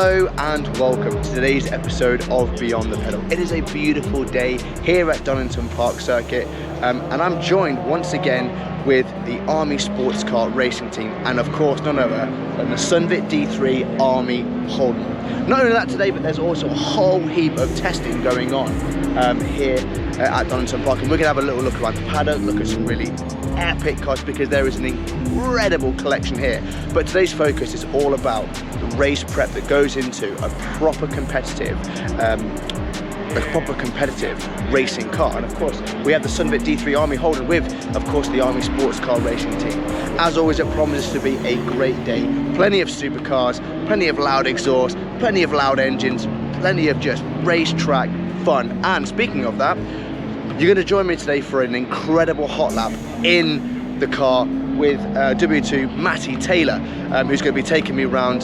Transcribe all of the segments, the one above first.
Hello and welcome to today's episode of Beyond the Pedal. It is a beautiful day here at Donington Park Circuit and I'm joined once again with the Army Sports Car Racing Team and of course none other than the SunVit-D3 Army Holden. Not only that today, but there's also a whole heap of testing going on here at Donington Park, and we're going to have a little look around the paddock, look at some really epic cars because there is an incredible collection here. But today's focus is all about the race prep that goes into a proper competitive racing car. And of course we have the SunVit-D3 Army Holden with of course the Army Sports Car Racing Team. As always, it promises to be a great day. Plenty of supercars, plenty of loud exhaust, plenty of loud engines, plenty of just racetrack fun. And speaking of that, you're going to join me today for an incredible hot lap in the car with WO2 Matty Taylor, who's going to be taking me around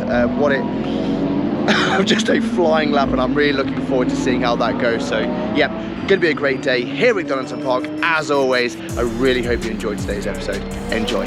just a flying lap, and I'm really looking forward to seeing how that goes. So yeah, going to be a great day here at Donington Park. As always, I really hope you enjoyed today's episode. Enjoy.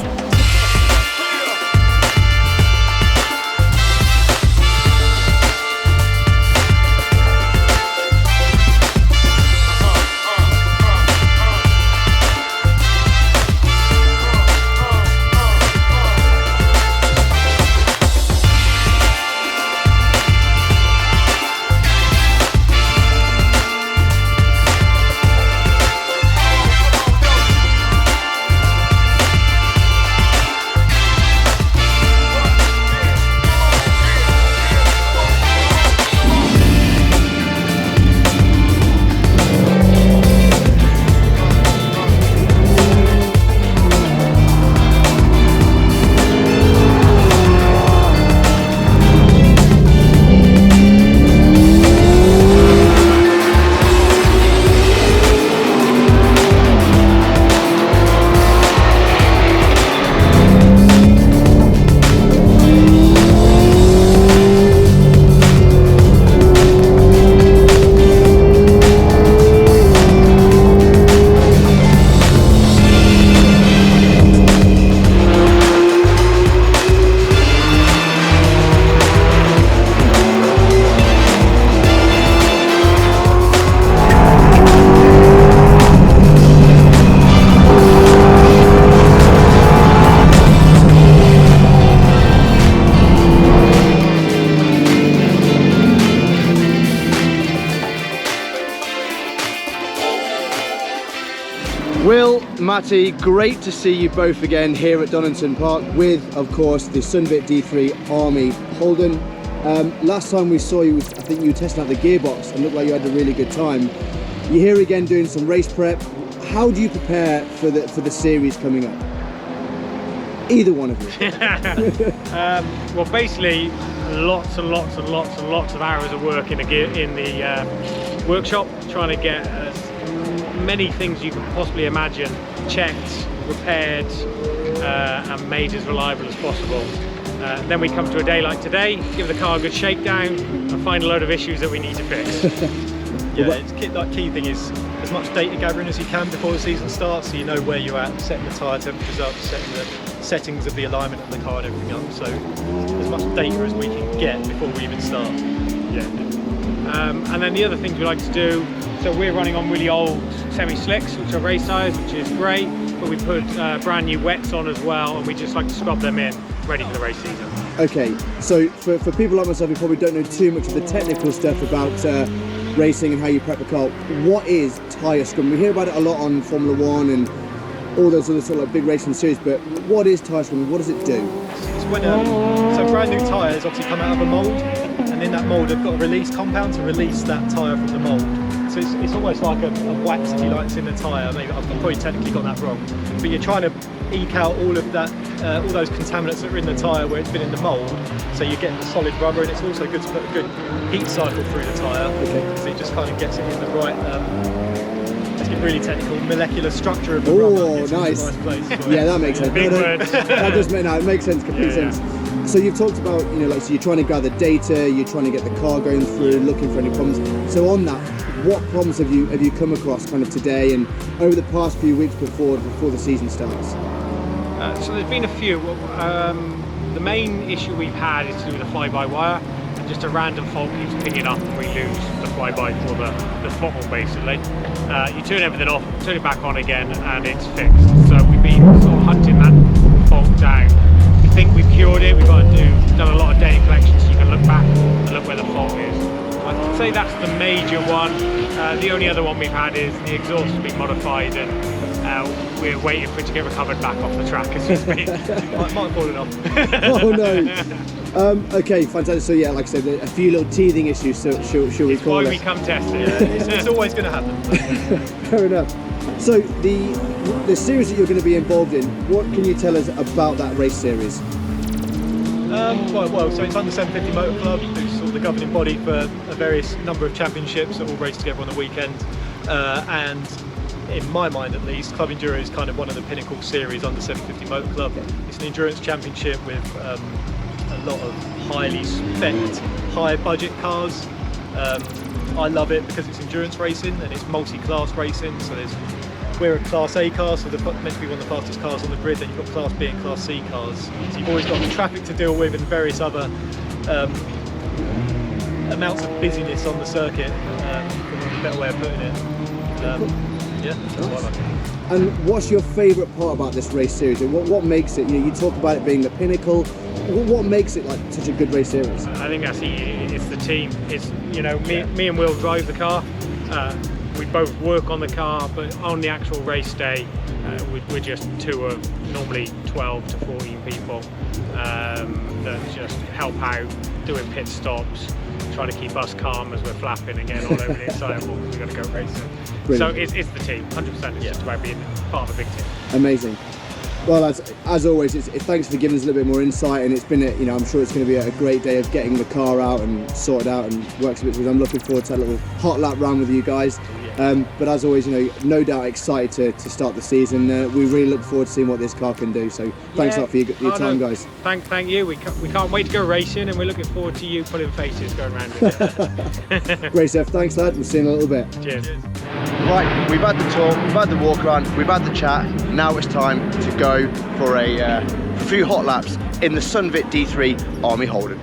Will, Matty, great to see you both again here at Donington Park with, of course, the SunVit-D3 Army Holden. Last time we saw you, I think you were testing out the gearbox and looked like you had a really good time. You're here again doing some race prep. How do you prepare for the series coming up? Either one of you. Well, basically, lots and lots and lots and lots of hours of work in the workshop, trying to get many things you can possibly imagine checked, repaired, and made as reliable as possible. Then we come to a day like today, give the car a good shakedown, and find a load of issues that we need to fix. Yeah, the key thing is as much data gathering as you can before the season starts, so you know where you're at, setting the tyre temperatures up, setting the settings of the alignment of the car and everything up. So as much data as we can get before we even start. Yeah. And then the other things we like to do, so we're running on really old semi-slicks, which are race tyres, which is great, but we put brand new wets on as well, and we just like to scrub them in, ready for the race season. Okay, so for people like myself who probably don't know too much of the technical stuff about racing and how you prep a car, what is tyre scrubbing? We hear about it a lot on Formula One and all those other sort of like big racing series, but what is tyre scrubbing? What does it do? It's when so brand new tyres obviously come out of a mould, and in that mould they've got a release compound to release that tyre from the mould. So it's almost like a wax, if you like, that's in the tyre. Maybe I've probably technically got that wrong, but you're trying to eke out all of that, all those contaminants that are in the tyre where it's been in the mould, so you get the solid rubber, and it's also good to put a good heat cycle through the tyre, so it just kind of gets it in the right, let's get really technical, molecular structure of the rubber. Oh, nice. Nice place. Yeah, that makes sense. Big words. That does make, no, it makes sense, complete sense. So you've talked about, you know, like, so you're trying to gather data, you're trying to get the car going through, looking for any problems. So on that, what problems have you come across kind of today and over the past few weeks before the season starts? So there's been a few. The main issue we've had is to do with the fly-by-wire. just a random fault keeps pinging up and we lose the flyby or the throttle basically. You turn everything off, turn it back on again and it's fixed. So we've been sort of hunting that fault down. We think we've cured it, we've done a lot of data collection so you can look back and look where the fault is. I'd say that's the major one. The only other one we've had is the exhaust has been modified and we're waiting for it to get recovered back off the track as we speak. might have fallen off. Oh no. Okay, fantastic. So yeah, like I said, a few little teething issues, so shall we call it? Why we come test it. It's always going to happen. Fair enough. So the series that you're going to be involved in, what can you tell us about that race series? Well, so it's under 750 Motor Club, who's sort of the governing body for a various number of championships that all race together on the weekend. And in my mind at least, Club Enduro is kind of one of the pinnacle series under 750 Motor Club. It's an endurance championship with a lot of highly spec'd, high budget cars. I love it because it's endurance racing and it's multi-class racing. So we're a Class A car, so they're meant to be one of the fastest cars on the grid. Then you've got Class B and Class C cars. So you've always got the traffic to deal with and various other amounts of busyness on the circuit, for a better way of putting it. Yeah, that's what I like. And what's your favourite part about this race series? What makes it, you talk about it being the pinnacle, what makes it like such a good race series? I think that's it's the team. It's, you know, me and Will drive the car. We both work on the car, but on the actual race day, we're just two of normally 12 to 14 people that just help out, doing pit stops, trying to keep us calm as we're flapping and getting all over the excitable because we've got to go racing. Brilliant. So it's the team, 100%. It's just about being part of a big team. Amazing. Well, as always, thanks for giving us a little bit more insight, and it's been, I'm sure it's going to be a great day of getting the car out and sorted out and works a bit. I'm looking forward to a little hot lap round with you guys. But as always, no doubt excited to start the season. We really look forward to seeing what this car can do. So thanks a lot for your time, guys. Thank you. We can't wait to go racing, and we're looking forward to you pulling faces going around it. Great stuff. Thanks, lad. We'll see you in a little bit. Cheers. Right, we've had the talk, we've had the walk around, we've had the chat. Now it's time to go for a few hot laps in the SunVit-D3 Army Holden.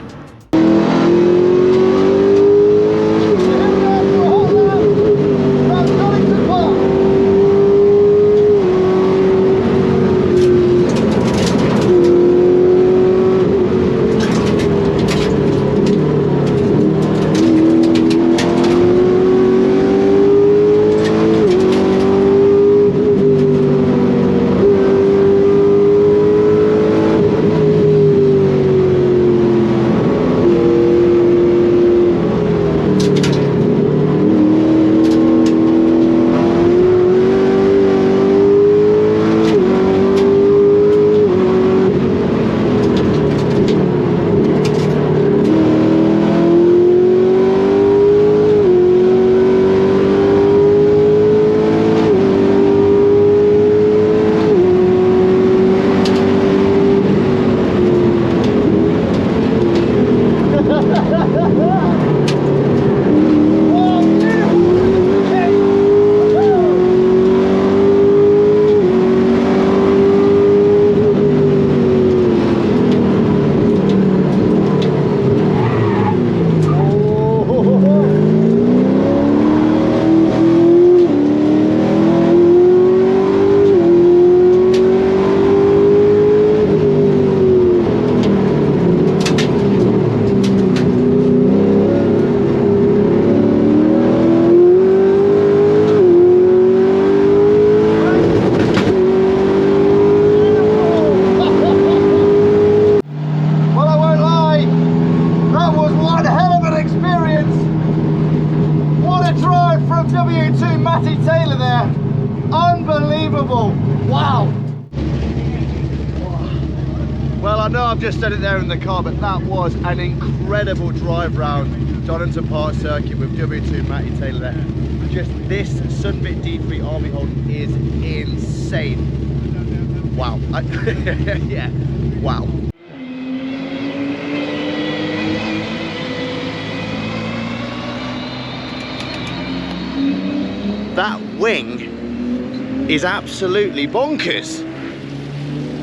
Driver WO2 Matty Taylor there. Unbelievable. Wow. Well, I know I've just said it there in the car, but that was an incredible drive round Donington Park Circuit with WO2 Matty Taylor there. Just this SunVit-D3 Army Holden is insane. Wow. Yeah. Wow. That wing is absolutely bonkers.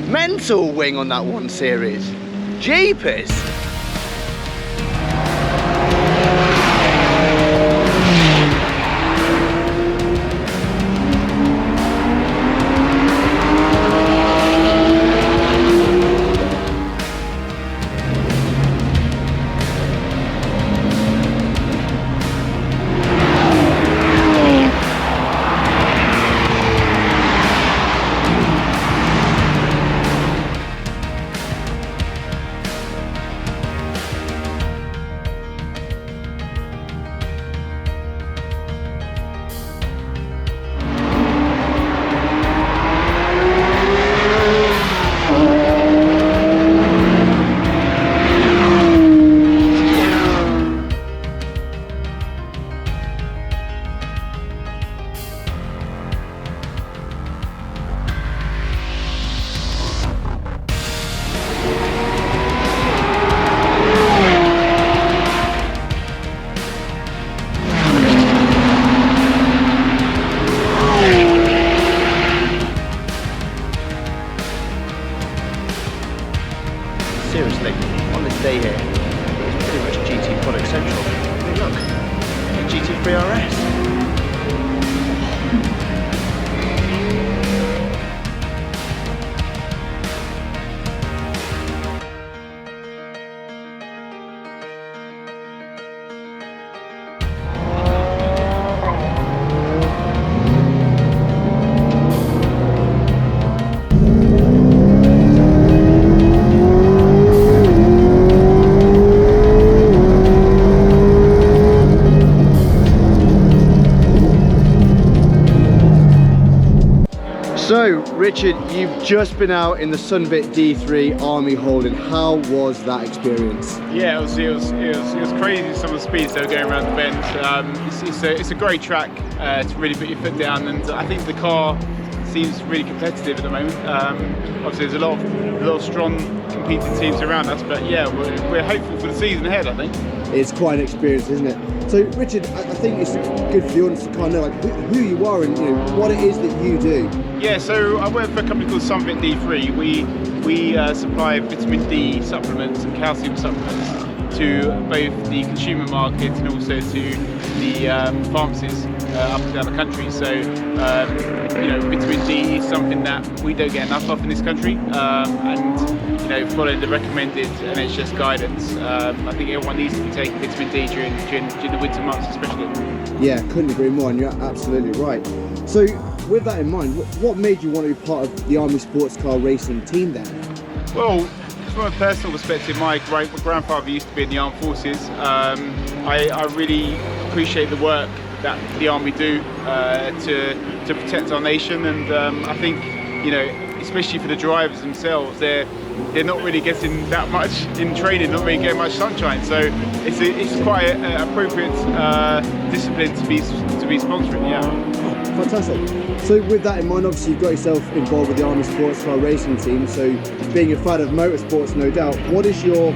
Mental wing on that one series. Jeepers. seriously, on this day here, it's pretty much GT product central. I mean, look, the GT3 RS. So, Richard, you've just been out in the SunVit-D3 Army Holden. How was that experience? Yeah, it was crazy, some of the speeds that were going around the bend. It's a great track to really put your foot down, and I think the car seems really competitive at the moment. Obviously, there's a lot of strong competing teams around us, but yeah, we're hopeful for the season ahead, I think. It's quite an experience, isn't it? So, Richard, I think it's good for the audience to kind of know like who you are and what it is that you do. Yeah, so I work for a company called SunVit-D3. We supply vitamin D supplements and calcium supplements to both the consumer market and also to the pharmacies up and down the country. So, vitamin D is something that we don't get enough of in this country, and following the recommended NHS guidance, I think everyone needs to be taking vitamin D during the winter months especially. Yeah, couldn't agree more, and you're absolutely right. So, with that in mind, what made you want to be part of the Army Sports Car Racing team then? Well, from a personal perspective, my grandfather used to be in the armed forces. I really appreciate the work that the Army do to protect our nation, and I think, especially for the drivers themselves, they're not really getting that much in training, not really getting much sunshine. So it's quite an appropriate discipline to be sponsoring. Yeah. Fantastic. So with that in mind, obviously you've got yourself involved with the Army Sports Car Racing team, so being a fan of motorsports, no doubt, what is your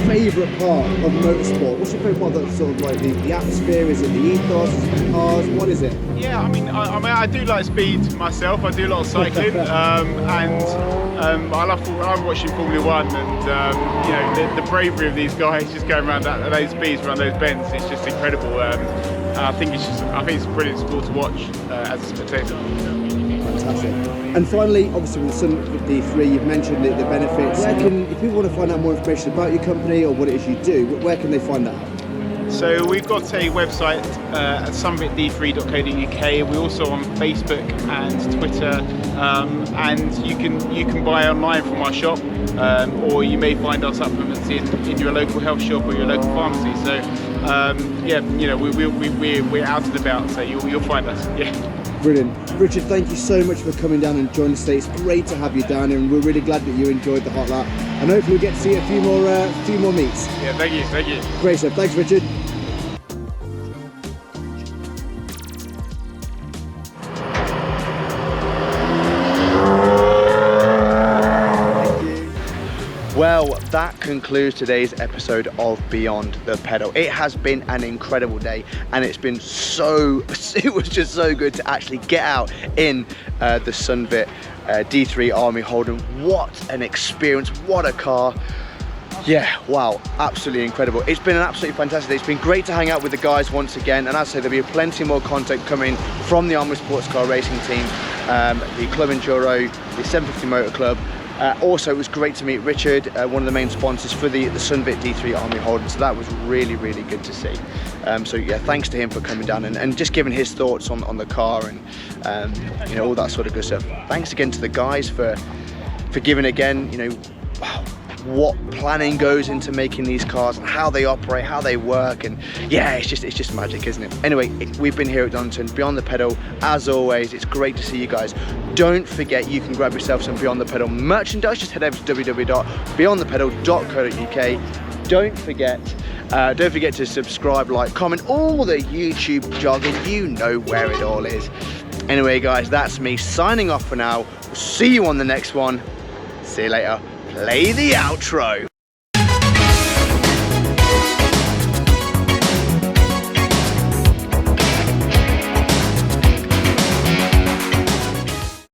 favourite part of motorsport? What's your favourite part that's sort of like the atmosphere? Is it the ethos? Is it the cars? What is it? Yeah, I do like speed myself. I do a lot of cycling, and I love watching Formula One, and the bravery of these guys just going around those speeds, around those bends, it's just incredible. I think it's a brilliant sport to watch as a spectator. Fantastic. And finally, obviously with the SunVit-D3, you've mentioned the benefits. If people want to find out more information about your company or what it is you do, where can they find that out? So we've got a website at sunvit-d3.co.uk. We're also on Facebook and Twitter, and you can buy online from our shop, or you may find our supplements in your local health shop or your local pharmacy. So we're out and about, so you'll find us. Yeah. Brilliant. Richard, thank you so much for coming down and joining us today. It's great to have you down here, and we're really glad that you enjoyed the hot lap, and hopefully we'll get to see a few more meets. Yeah, thank you. Great stuff. Thanks, Richard. Well, that concludes today's episode of Beyond the Pedal. It has been an incredible day, and it was just so good to actually get out in the SunVit-D3 Army Holden. What an experience, what a car. Yeah, wow, absolutely incredible. It's been an absolutely fantastic day. It's been great to hang out with the guys once again, and as I say, there'll be plenty more content coming from the Army Sports Car Racing team, the Club Enduro, the 750 Motor Club. Also, it was great to meet Richard, one of the main sponsors for the SunVit-D3 Army Holden, so that was really, really good to see. So yeah, thanks to him for coming down and just giving his thoughts on the car and all that sort of good stuff. Thanks again to the guys for giving again, what planning goes into making these cars and how they operate, how they work, and yeah, it's just magic, isn't it? Anyway, we've been here at Donington, Beyond the Pedal. As always, it's great to see you guys. Don't forget, you can grab yourself some Beyond the Pedal merchandise. Just head over to www.beyondthepedal.co.uk. Don't forget to subscribe, like, comment, all the YouTube jargon, you know where it all is. Anyway, guys, that's me signing off for now. We'll see you on the next one. See you later. Play the outro.